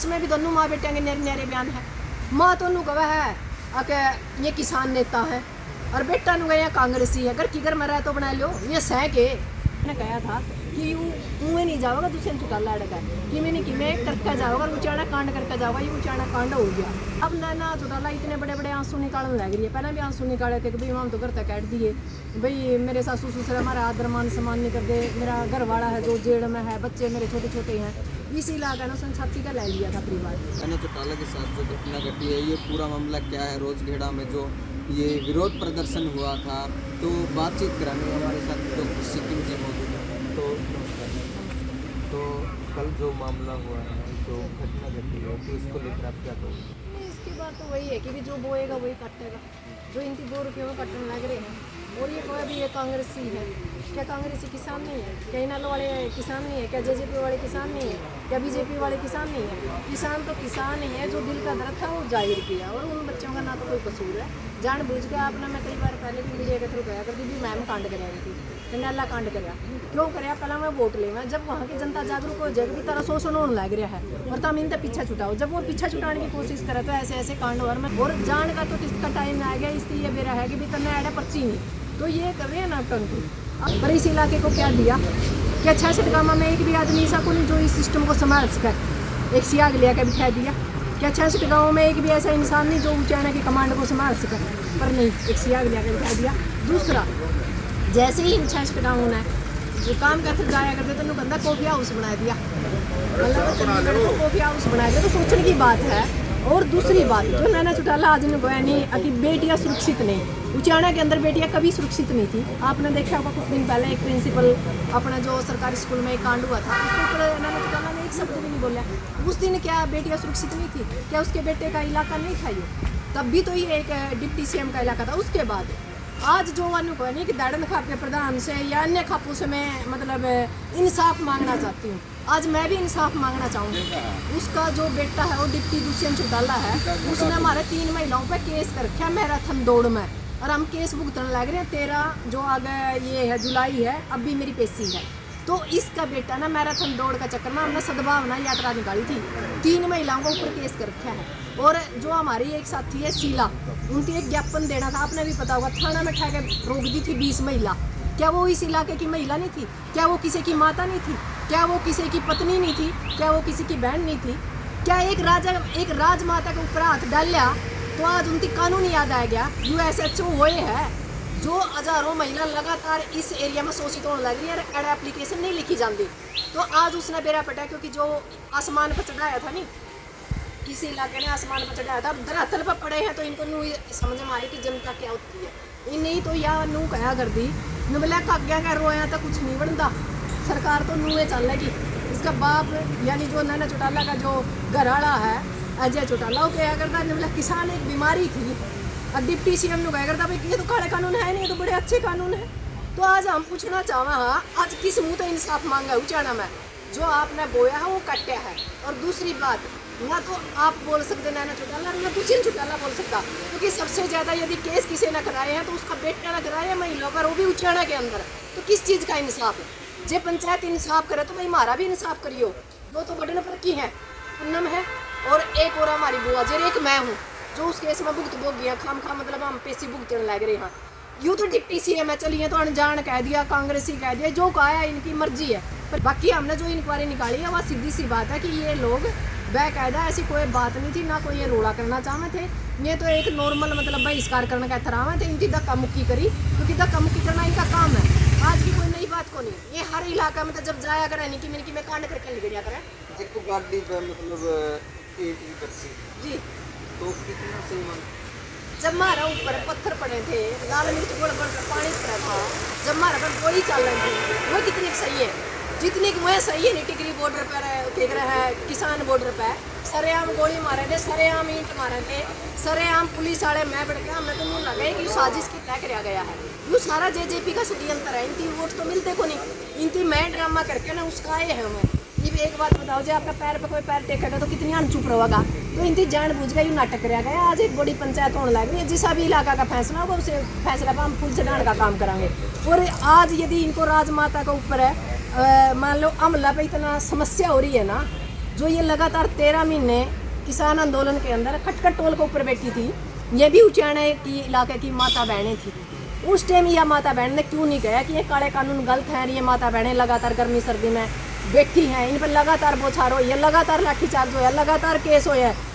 इसमें भी दोनों माँ बेटियाँ के नेरे नेरे बयान है। माँ तो नू कहा है कि ये किसान नेता है और बेटा नू गया कांग्रेसी है। घर की घर में रहा तो बना लो ये सह के मैंने कहा था कि ऊँ नहीं जाओगा दूसरे चुटाला अड़का कि मैंने कि मैं करके जाओगा उचाड़ा कांड करके जाओगा, ये उचाड़ा कांड हो गया। अब ना चुटाला इतने बड़े बड़े आंसू निकालने लग रही है। पहले भी आंसू निकाले थे कि भाई हम तो घर तक काट दिए, भाई मेरे सासू ससुर हमारा आदर मान सम्मान नहीं करते, मेरा घर वाला है जो जेल में है, बच्चे मेरे छोटे छोटे हैं, इसी इलाका ने उसने छाती का ले लिया था परिवार। नैना चौटाला के साथ जो घटना घटी है ये पूरा मामला क्या है? रोजगेड़ा में जो ये विरोध प्रदर्शन हुआ था तो बातचीत कराने हमारे साथ डॉक्टर सिक्किम जी मौजूद है। तो कल जो मामला हुआ है, जो घटना घटी है, तो इसको लेकर आप क्या कहोगे? इसकी बात तो वही है कि जो बोएगा वही काटेगा। जो इनकी 2 रुपये में कटने लग रहे हैं और ये कोई भी ये कांग्रेसी है। क्या कांग्रेसी किसान नहीं है? क्या इनालो वाले किसान नहीं है? क्या जेजेपी वाले किसान नहीं है? क्या बीजेपी वाले किसान नहीं है? किसान तो किसान ही है, जो दिल का दर्द था वो जाहिर किया। और उन बच्चों का ना तो कोई कसूर है, जान बुझ के आपने, मैं कई बार पहले भी मीडिया के थ्रू कहा करती थी, मैम कांड कराई थी, कंडाला कांड कराया क्यों कराया? पहला मैं वोट लेवा, जब वहाँ की जनता जागरूक हो जाएगी भी तरह शोषण होने लग रहा है और तब इनसे पीछा छुटाओ। जब वो पीछा छुटाने की कोशिश करे तो ऐसे ऐसे कांड और जान का तो इसका टाइम आ गया, इसलिए मेरा है कि भी तन्ने ऐड पर्ची नहीं तो ये कर रहे हैं नाटंकी। अब पर इस इलाके को क्या दिया? क्या 66 गाँव में एक भी आदमी ऐसा को नहीं जो इस सिस्टम को संभाल सके? एक सियाग लिया के बिठा दिया। क्या 66 गाँव में एक भी ऐसा इंसान नहीं जो उचाना की कमांड को संभाल सके? पर नहीं, एक सियाग लिया के बिठा दिया। दूसरा, जैसे ही इन 66 गाँव है जो काम का थक जाया करते तो बंदा कॉफी हाउस बना दिया, मतलब चंडीगढ़ को कॉफी हाउस बना दिया। तो सोचने की बात है। और दूसरी बात जो नैना चौटाला आज ने बोया नहीं कि बेटियां सुरक्षित नहीं, उचाना के अंदर बेटियां कभी सुरक्षित नहीं थी। आपने देखा होगा कुछ दिन पहले एक प्रिंसिपल अपना जो सरकारी स्कूल में एक कांड हुआ था, उसके ऊपर नैना चौटाला ने एक शब्द भी नहीं बोला। उस दिन क्या बेटियां सुरक्षित नहीं थी? क्या उसके बेटे का इलाका नहीं था ये? तब भी तो ये एक डिप्टी सीएम का इलाका था। उसके बाद आज जो वानू को नहीं कि दाड़न खाप के प्रधान से या अन्य खापों से मैं मतलब इंसाफ मांगना चाहती हूँ। आज मैं भी इंसाफ मांगना चाहूँगी। उसका जो बेटा है वो डिप्टी दुष्यंत चौटाला है, उसने हमारे 3 महिलाओं पे केस कर रखा है मैराथन दौड़ में और हम केस भुगतने लग रहे हैं। 13 जो आगे ये है जुलाई है, अब भी मेरी पेशी है। तो इसका बेटा ना मैराथन दौड़ का चक्कर में हमने सद्भावना यात्रा निकाली थी, 3 महिलाओं को ऊपर केस कर रखा है। और जो हमारी एक साथी है शीला, उनकी एक ज्ञापन देना था, आपने भी पता होगा, थाना में ठा के रोक दी थी 20 महिला। क्या वो इस इलाके की महिला नहीं थी? क्या वो किसी की माता नहीं थी? क्या वो किसी की पत्नी नहीं थी? क्या वो किसी की बहन नहीं थी? क्या एक राजमाता के ऊपर हाथ डाल लिया तो आज उनकी कानून याद आ गया? USHO वो है जो हजारों महिला लगातार इस एरिया में शोषित होने लग रही है, एड एप्लीकेशन नहीं लिखी जाती। तो आज उसने बेरा पटा, क्योंकि जो आसमान पर चढ़ाया था नहीं, इस इलाके ने आसमान पर चढ़ाया था, धरातल पर पड़े हैं। तो इनको नू समझ में आई कि जनता क्या होती है। इन नहीं तो या नू कहा कर दी न बोला काग्या कर रोया तो कुछ नहीं बनता, सरकार तो नूए चलेगी। इसका बाप यानी जो नैना चौटाला का जो घरवाला है अजय चौटाला, वो क्या करता है, बोला किसान एक बीमारी थी और डिप्टी सीएम ने कहा करता भाई ये तो काले कानून है नहीं, ये तो बड़े अच्छे कानून है। तो आज हम पूछना चाहवा आज किस मुँह तो इंसाफ मांगा है उचाना में? जो आपने बोया है वो कट्या है। और दूसरी बात, ना तो आप बोल सकते नैना चौटाला, ना दुष्यंत चौटाला बोल सकता, क्योंकि सबसे ज़्यादा यदि केस किसी ने कराए हैं तो उसका बेटा ने कराया महिला पर, वो भी उचाना के अंदर। तो किस चीज़ का इंसाफ है? जे पंचायत इंसाफ करे तो भाई हमारा भी इंसाफ करियो। वो तो बड़े पर की है, पूनम है और एक और हमारी बुआ जेर, एक मैं हूँ जो उस केस में भुगत भोग गया खाम मतलब हम पेशी भुगतने लग रहे हैं। यूँ तो डिप्टी सीएम है, चलिए तो अनजान कह दिया, कांग्रेसी कह दिया, जो कहा है इनकी मर्जी है। पर बाकी हमने जो इंक्वायरी निकाली है वह सीधी सी बात है कि ये लोग बाकायदा, ऐसी कोई बात नहीं थी, ना कोई ये रोड़ा करना चाहते थे। ये तो एक नॉर्मल मतलब बहिष्कार करने का तरह थे, इनकी धक्का मुक्की करी, क्योंकि धक्का मुक्की करना इनका काम है। आज की कोई नई बात को नहीं, ये हर इलाका में तो जब जाया करे नहीं कि मेरी मैं कांड करके निकलिया करे देखो गाड़ी पे मतलब जी। तो कितना सही मान? जब हमारा ऊपर पत्थर पड़े थे, लाल मिर्च गोल गोल पानी पड़ा था, जब हमारा पर गोली चल रही थी, वो कितनी सही है, जितनी कि वह सही है नहीं। टिकरी बॉर्डर पर देख रहा है, किसान बॉर्डर पर सरेआम गोली मारे थे, सरेआम ईंट मारे थे, सरेआम पुलिस वाले मैं बढ़ के हमें तो नहीं लगा कि साजिश की तय कराया गया है। वो सारा जेजेपी का षड्यंत्र है। इनकी वोट तो मिलते को नहीं, इनकी मैं ड्रामा करके ना उसका आए हैं हमें। ये भी एक बात बताओ, जो आपका पैर पे कोई पैर टेकेगा तो कितनी अनचुप रहेगा? तो इनकी जान बुझ गई नाटक कराया गया। आज एक बड़ी पंचायत होने लग रही है, जिस भी इलाका का फैसला होगा उसे फैसला पर हम फूल चढ़ाने का काम कराएंगे। और आज यदि इनको राजमाता के ऊपर है मान लो अमला पे इतना समस्या हो रही है ना, जो ये लगातार 13 महीने किसान आंदोलन के अंदर खटखट टोल के ऊपर बैठी थी, ये भी उचाने की इलाके की माता बहनें थी। उस टाइम यह माता बहन ने क्यों नहीं कहा कि ये काले कानून गलत हैं, ये माता बहनें लगातार गर्मी सर्दी में बैठी हैं, इन पर लगातार बौछार हो, ये लगातार लाठीचार्ज हो, लगातार केस हो,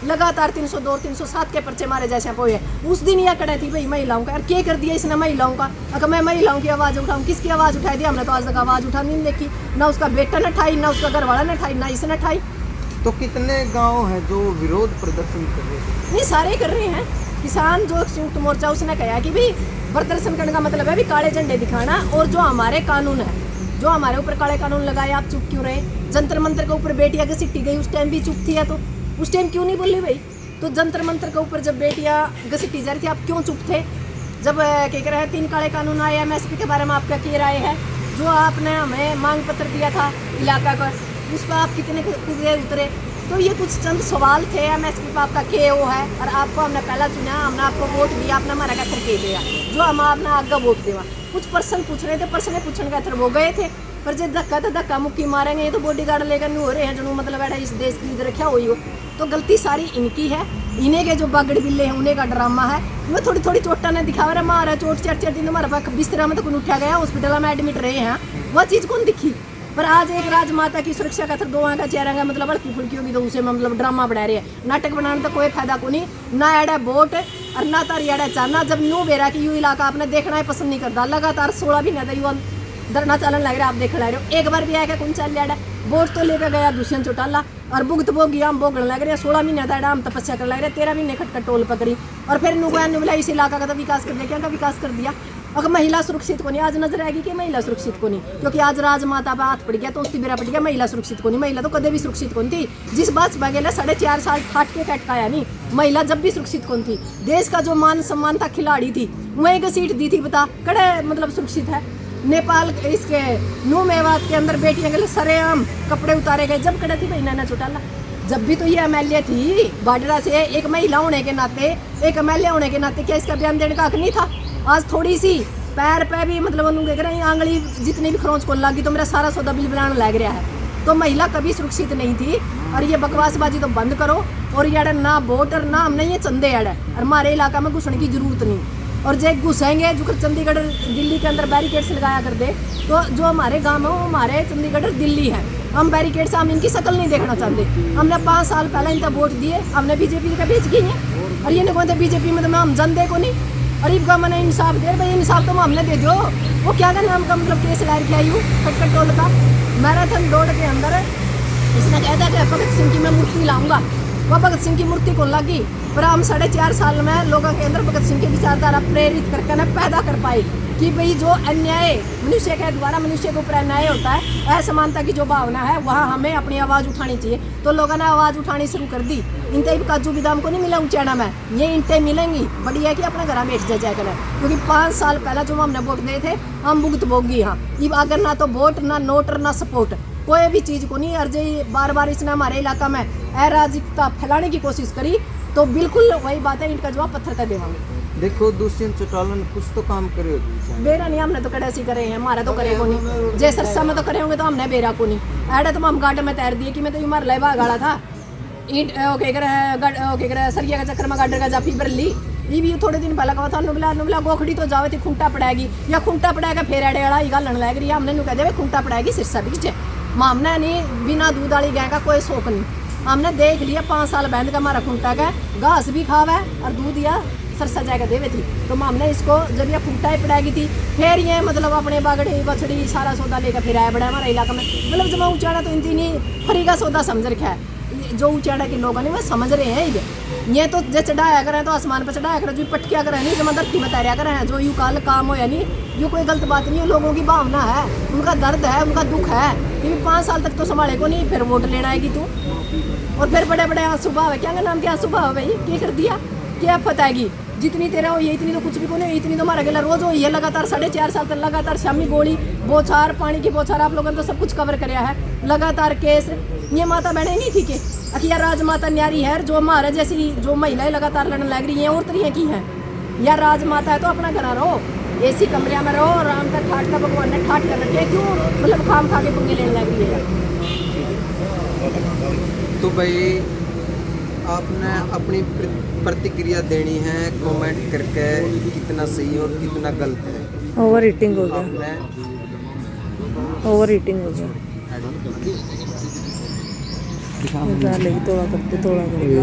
लगातार 302 307 के पर्चे मारे जैसे हो। उस दिन यह कड़े थी भाई महिलाओं का, क्या कर दिया इसने महिलाओं का। अगर मैं महिलाओं की आवाज़ उठाऊँ, किसकी आवाज़ उठाई दी? हमने तो आज तक आवाज़ उठानी नहीं देखी, ना उसका बेटा ने उठाई, ना उसका घर वाला ने उठाई, ना इसने उठाई। तो कितने गांव हैं जो विरोध प्रदर्शन कर रहे हैं? नहीं, सारे कर रहे हैं। किसान जो संयुक्त मोर्चा उसने कहा कि भाई प्रदर्शन करने का मतलब है भी काले झंडे दिखाना, और जो हमारे कानून है, जो हमारे ऊपर काले कानून लगाए, आप चुप क्यों रहे? जंतर मंतर के ऊपर बेटियां घसीटी गई, उस टाइम भी चुप थी, या तो उस टाइम क्यों नहीं बोली भाई? तो जंतर मंतर के ऊपर जब बेटियां घसीटी जा रही थी, आप क्यों चुप थे? जब क्या कह रहे हैं 3 काले कानून आए, MSP के बारे में आपका क्या राय है? जो आपने हमें मांग पत्र दिया था इलाका का, उस पर आप कितने उतरे? तो ये कुछ चंद सवाल थे। MSP पर आपका क्या वो है, और आपको हमने पहला चुना, हमने आपको वोट दिया, आपने हमारा का थर दिया, जो हम आपने आगे वोट देवा। कुछ पर्सन पूछ रहे थे, पर्सन पूछने का थर वो गए थे, पर जो धक्का तो धक्का मुक्की मारेंगे, ये तो बॉडीगार्ड लेकर नहीं हो रहे हैं, जो मतलब है इस देश की रखा हुई हो। तो गलती सारी इनकी है, इन्हें के जो बागड़ बिल्ले हैं उन्हें का ड्रामा है। मैं थोड़ी थोड़ी चोटा ने दिखावा रहा, मारा चोट 4-4 दिन हमारे पास बिस्तरा में तो कौन उठा गया, हॉस्पिटल में एडमिट रहे हैं, वह चीज़ कौन दिखी। पर आज एक राजमाता की सुरक्षा का दो का चेहरा का मतलब हल्की फुल्की होगी, तो उसे मतलब ड्रामा बढ़ा रहे हैं। नाटक बनाने तो कोई फायदा को नहीं, ना एड़ा वोट और ना तार एड़ा चाहना। जब न्यू बेरा की यू इलाका आपने देखना ही पसंद नहीं करता, लगातार 16 महीने तक यू धरना चलन लग रहा है, आप देख रहे हो। एक बार भी आया कौन चल रहा है? वोट तो लेकर गया दुष्यंत चौटाला, और भुगत भोगी हम भोगने लग रहे हैं। 16 महीने तक हम तपस्या कर लग रहे हैं, 13 महीने खटखट टोल पकड़ी, और फिर नुबला इस इलाका का तो विकास कर दिया। क्या का विकास कर दिया? अगर महिला सुरक्षित को नहीं, आज नजर आएगी कि महिला सुरक्षित को नहीं, क्योंकि आज राजमाता पर हाथ पड़ गया तो उसकी बेरा पड़ गया, महिला सुरक्षित को नहीं। महिला तो कदे भी सुरक्षित कौन थी, जिस बात बगेला 4.5 साल ठाट के खटकाया नहीं, महिला जब भी सुरक्षित कौन थी। देश का जो मान सम्मान था, खिलाड़ी थी, वहीं को सीट दी थी, बता कड़े मतलब सुरक्षित है। नेपाल इसके नू मेवात के अंदर बेटियां के सरेआम कपड़े उतारे गए, जब कड़े थी भाई नैना चौटाला, जब भी तो ये MLA थी बाडरा से, एक महिला होने के नाते, एक MLA होने के नाते क्या इसका बयान देने का हक नहीं था? आज थोड़ी सी पैर पे भी मतलब उन्होंने कह रहे हैं आंगली जितनी भी खरोंच को लगी तो मेरा सारा सौदा बिल बनाने लग रहा है। तो महिला कभी सुरक्षित नहीं थी, और ये बकवासबाजी तो बंद करो। और यार ना वोट और ना हमने ये चंदे यार, और हमारे इलाका में घुसने की जरूरत नहीं। और जो घुसेंगे जो चंडीगढ़ दिल्ली के अंदर बैरिकेड्स लगाया कर दे, तो जो हमारे गाँव है वो हमारे चंडीगढ़ और दिल्ली है, हम बैरिकेड से हम इनकी शक्ल नहीं देखना चाहते। हमने 5 साल पहले इनका वोट दिए, हमने बीजेपी का बेच गई है, और ये नहीं कहते बीजेपी में तो हम जनते को नहीं। और इनका मैंने इंसाफ दे भाई, इंसाफ तो हमने दे दो। वो क्या का नाम का मतलब केस लायर किया यू खटखट टोल का मैराथन दौड़ के अंदर इसने कहा था कि भगत सिंह की मैं मूर्ति लाऊंगा, वह भगत सिंह की मूर्ति को लगी। पर हम 4.5 साल में लोगों के अंदर भगत सिंह की विचारधारा प्रेरित करके ना पैदा कर पाए कि भाई जो अन्याय मनुष्य के द्वारा मनुष्य के ऊपर अन्याय होता है, असमानता की जो भावना है, वहाँ हमें अपनी आवाज़ उठानी चाहिए। तो लोगों ने आवाज़ उठानी शुरू कर दी। इनते भी काजू बादाम को नहीं मिला उचाना में, ये इनते मिलेंगी। बढ़िया कि अपने घर में बैठ जाए करें, क्योंकि 5 साल पहले जो हमने वोट दिए थे हम भुगत भोगी। हाँ, अब अगर ना तो वोट ना नोट ना सपोर्ट कोई भी चीज़ को नहीं। और जो बार बार इसने हमारे इलाका में अराजकता फैलाने की कोशिश करी, तो बिल्कुल वही बात है, इनका जवाब पत्थर का देवांगे। देखो दुष्यंत चौटाला ने कुछ तो काम करे हो, बेरा नहीं हमने तो कड़े सी करे हैं, हमारा तो करे को नहीं। जे सरसा में तो करे होंगे तो हमने बेरा को नहीं। ऐडे तो हम गार्ड में तैर दिए कि मैं तो मार लेवा गाड़ा था ईंट ओके करे सरिया का चक्कर में गार्डर का जाफी भर ली। ये भी थोड़े दिन पहले कहा था नुबला गोखड़ी तो जावे थी खुंटा पड़ेगी, या खुंटा पड़ेगा फिर एडे वाला ही गालन लग रही है। हमने कह दिया खुंटा पड़ेगी सिरसा बीच हमने नहीं, बिना दूध वाली गाय का कोई शौक नहीं। हमने देख लिया 5 साल बहन का हमारा खुंटा का घास भी खावा है और दूध या सरसा जाएगा देवे थी। तो हमने इसको जब ये खुंटा ही पड़ाएगी थी, फिर ये मतलब अपने बागड़ी बछड़ी सारा सौदा लेकर फिर आया बड़ा हमारा इलाका में। मतलब जब ऊँचाड़ा तो इनती नहीं फ्री का सौदा समझ रखा है। जो ऊँचाड़ा के लोग नहीं वह समझ रहे हैं ये तो जो चढ़ाया करें तो आसमान पर चढ़ाया करें, जो पटकिया करें नहीं जमा धरती में तैरिया करें, जो यू काल काम हो या नहीं, ये कोई गलत बात नहीं है। लोगों की भावना है, उनका दर्द है, उनका दुख है। क्योंकि 5 साल तक तो संभाले को नहीं, फिर वोट लेना आएगी तू, और फिर बड़े बड़े आंसू भाव है। क्या नाम क्या आंसू भाव भाई, क्या कर दिया, क्या फताएगी जितनी तेरा हो ये इतनी तो कुछ भी को नहीं, इतनी तो हमारा गला रोज हो ये लगातार 4.5 साल तक लगातार शामी गोली बोछार पानी की बोछार आप लोगों ने तो सब कुछ कवर कराया है। लगातार केस ये माता बहने नहीं थी कि अखिया राजमाता न्यारी है, जो हमारे जैसी जो महिलाएं लगातार लड़ने लग रही हैं और तरीके की हैं। या राजमाता है तो अपना घर रहो, एसी कमरे में रहो, आराम तक ठाट का भगवान ने ठाट कर रखे, क्यों मतलब खाम खा के पंगे लेने लग रही है। तो भाई आपने अपनी प्रतिक्रिया देनी है कमेंट करके, कितना सही और कितना गलत है। ओवर ईटिंग हो गया, आपने ओवर ईटिंग हो गया। डालेगी थोड़ा करके, थोड़ा करके।